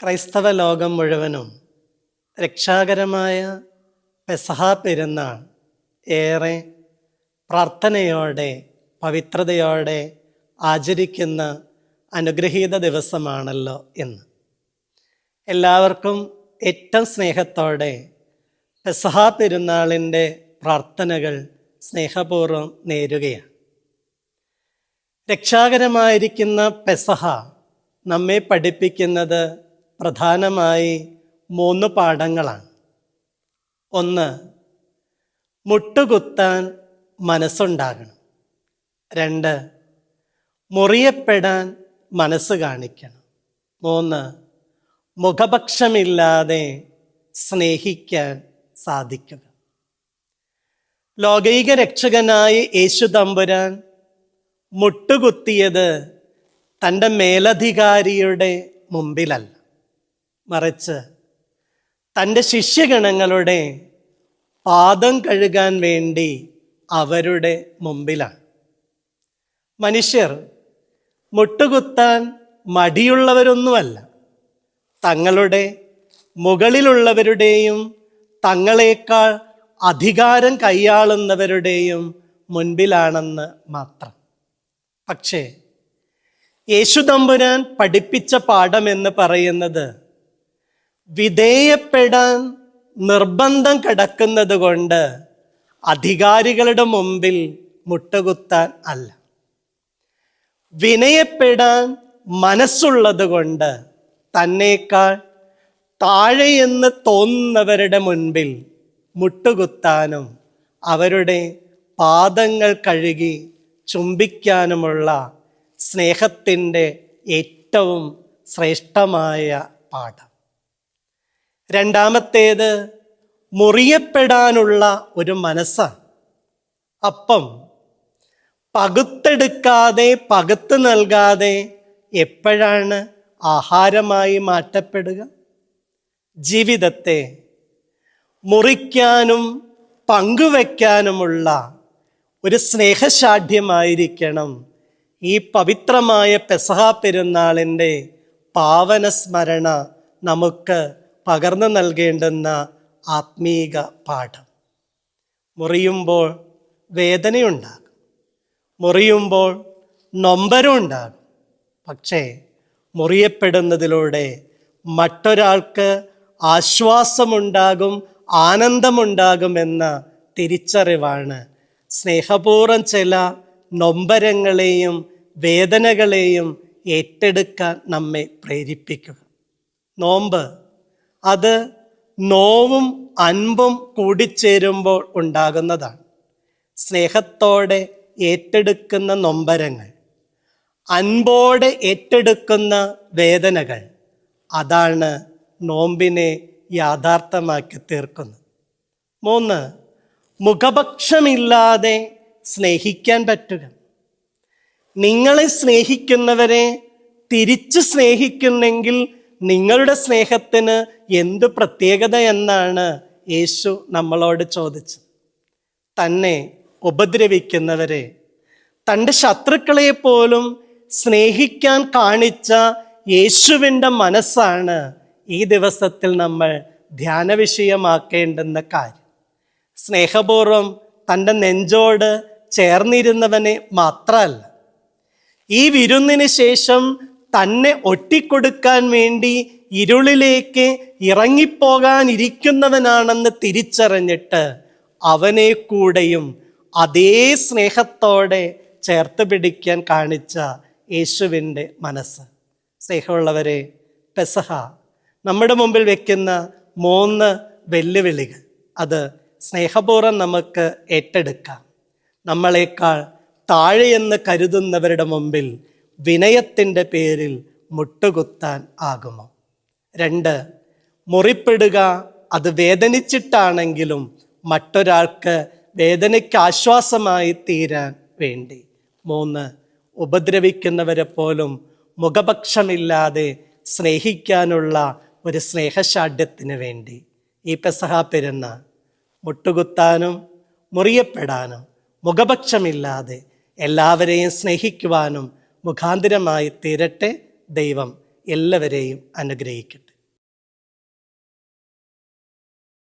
ക്രൈസ്തവ ലോകം മുഴുവനും രക്ഷാകരമായ പെസഹ പെരുന്നാൾ ഏറെ പ്രാർത്ഥനയോടെ പവിത്രതയോടെ ആചരിക്കുന്ന അനുഗ്രഹീത ദിവസമാണല്ലോ ഇന്ന്. എല്ലാവർക്കും ഏറ്റവും സ്നേഹത്തോടെ പെസഹ പെരുന്നാളിൻ്റെ പ്രാർത്ഥനകൾ സ്നേഹപൂർവ്വം നേരുകയാണ്. രക്ഷാകരമായിരിക്കുന്ന പെസഹ നമ്മെ പഠിപ്പിക്കുന്നത് പ്രധാനമായി 3 പാഠങ്ങളാണ്. 1, മുട്ടുകുത്താൻ മനസ്സുണ്ടാകണം. 2, മുറിയപ്പെടാൻ മനസ്സ് കാണിക്കണം. 3, മുഖപക്ഷമില്ലാതെ സ്നേഹിക്കാൻ സാധിക്കുക. ലോകൈക രക്ഷകനായ യേശു തമ്പുരാൻ മുട്ടുകുത്തിയത് തൻ്റെ മേലധികാരിയുടെ മുമ്പിലല്ല, മറിച്ച് തൻ്റെ ശിഷ്യഗണങ്ങളുടെ പാദം കഴുകാൻ വേണ്ടി അവരുടെ മുമ്പിലാണ്. മനുഷ്യർ മുട്ടുകുത്താൻ മടിയുള്ളവരൊന്നുമല്ല. തങ്ങളുടെ മുകളിലുള്ളവരുടെയും തങ്ങളെക്കാൾ അധികാരം കൈയാളുന്നവരുടെയും മുൻപിലാണെന്ന് മാത്രം. പക്ഷേ യേശു തമ്പുരാൻ പഠിപ്പിച്ച പാഠമെന്ന് പറയുന്നത് വിധേയപ്പെടാൻ നിർബന്ധം കിടക്കുന്നത് കൊണ്ട് അധികാരികളുടെ മുമ്പിൽ മുട്ടുകുത്താൻ അല്ല, വിനയപ്പെടാൻ മനസ്സുള്ളത് കൊണ്ട് തന്നേക്കാൾ താഴെയെന്ന് തോന്നുന്നവരുടെ മുൻപിൽ മുട്ടുകുത്താനും അവരുടെ പാദങ്ങൾ കഴുകി ചുംബിക്കാനുമുള്ള സ്നേഹത്തിൻ്റെ ഏറ്റവും ശ്രേഷ്ഠമായ പാഠം. രണ്ടാമത്തേത് മുറിയപ്പെടാനുള്ള ഒരു മനസ്സാണ്. അപ്പം പകുത്തെടുക്കാതെ പകുത്ത് നൽകാതെ എപ്പോഴാണ് ആഹാരമായി മാറ്റപ്പെടുക? ജീവിതത്തെ മുറിക്കാനും പങ്കുവെക്കാനുമുള്ള ഒരു സ്നേഹശാഠ്യമായിരിക്കണം ഈ പവിത്രമായ പെസഹ പെരുന്നാളിൻ്റെ പാവന സ്മരണ നമുക്ക് പകർന്നു നൽകേണ്ടുന്ന ആത്മീക പാഠം. മുറിയുമ്പോൾ വേദനയുണ്ടാകും, മുറിയുമ്പോൾ നൊമ്പരമുണ്ടാകും. പക്ഷേ മുറിയപ്പെടുന്നതിലൂടെ മറ്റൊരാൾക്ക് ആശ്വാസമുണ്ടാകും, ആനന്ദമുണ്ടാകുമെന്ന തിരിച്ചറിവാണ് സ്നേഹപൂർവ്വം ചില നൊമ്പരങ്ങളെയും വേദനകളെയും ഏറ്റെടുക്കാൻ നമ്മെ പ്രേരിപ്പിക്കുക. നോമ്പ് അത് നോവും അൻപും കൂടിച്ചേരുമ്പോൾ ഉണ്ടാകുന്നതാണ്. സ്നേഹത്തോടെ ഏറ്റെടുക്കുന്ന നൊമ്പരങ്ങൾ, അൻപോടെ ഏറ്റെടുക്കുന്ന വേദനകൾ, അതാണ് നോമ്പിനെ യാഥാർത്ഥ്യമാക്കി തീർക്കുന്നത്. 3, മുഖപക്ഷമില്ലാതെ സ്നേഹിക്കാൻ പറ്റുക. നിങ്ങളെ സ്നേഹിക്കുന്നവരെ തിരിച്ച് സ്നേഹിക്കുന്നെങ്കിൽ നിങ്ങളുടെ സ്നേഹത്തിന് എന്ത് പ്രത്യേകത എന്നാണ് യേശു നമ്മളോട് ചോദിച്ചത്. തന്നെ ഉപദ്രവിക്കുന്നവരെ, തൻ്റെ ശത്രുക്കളെ പോലും സ്നേഹിക്കാൻ കാണിച്ച യേശുവിൻ്റെ മനസ്സാണ് ഈ ദിവസത്തിൽ നമ്മൾ ധ്യാന വിഷയമാക്കേണ്ടുന്ന കാര്യം. സ്നേഹപൂർവ്വം തൻ്റെ നെഞ്ചോട് ചേർന്നിരുന്നവനെ മാത്രമല്ല, ഈ വിരുന്നിന് ശേഷം തന്നെ ഒറ്റിക്കൊടുക്കാൻ വേണ്ടി ഇരുളിലേക്ക് ഇറങ്ങിപ്പോകാനിരിക്കുന്നവനാണെന്ന് തിരിച്ചറിഞ്ഞിട്ട് അവനെ കൂടെയും അതേ സ്നേഹത്തോടെ ചേർത്ത് പിടിക്കാൻ കാണിച്ച യേശുവിൻ്റെ മനസ്സ്. സ്നേഹമുള്ളവരെ, പെസഹ നമ്മുടെ മുമ്പിൽ വെക്കുന്ന 3 വെല്ലുവിളികൾ അത് സ്നേഹപൂർവ്വം നമുക്ക് ഏറ്റെടുക്കാം. നമ്മളെക്കാൾ താഴെയെന്ന് കരുതുന്നവരുടെ മുമ്പിൽ വിനയത്തിൻ്റെ പേരിൽ മുട്ടുകുത്താൻ ആകുമോ? 2, മുറിപ്പെടുക അത് വേദനിച്ചിട്ടാണെങ്കിലും മറ്റൊരാൾക്ക് വേദനയ്ക്ക് ആശ്വാസമായി തീരാൻ വേണ്ടി. 3, ഉപദ്രവിക്കുന്നവരെ പോലും മുഖപക്ഷമില്ലാതെ സ്നേഹിക്കാനുള്ള ഒരു സ്നേഹശാഠ്യത്തിന് വേണ്ടി. ഈ പെസഹ പെരുന്നാൾ മുട്ടുകുത്താനും മുറിയപ്പെടാനും മുഖപക്ഷമില്ലാതെ എല്ലാവരെയും സ്നേഹിക്കുവാനും മുഖാന്തരമായി തീരട്ടെ. ദൈവം എല്ലാവരെയും അനുഗ്രഹിക്കട്ടെ.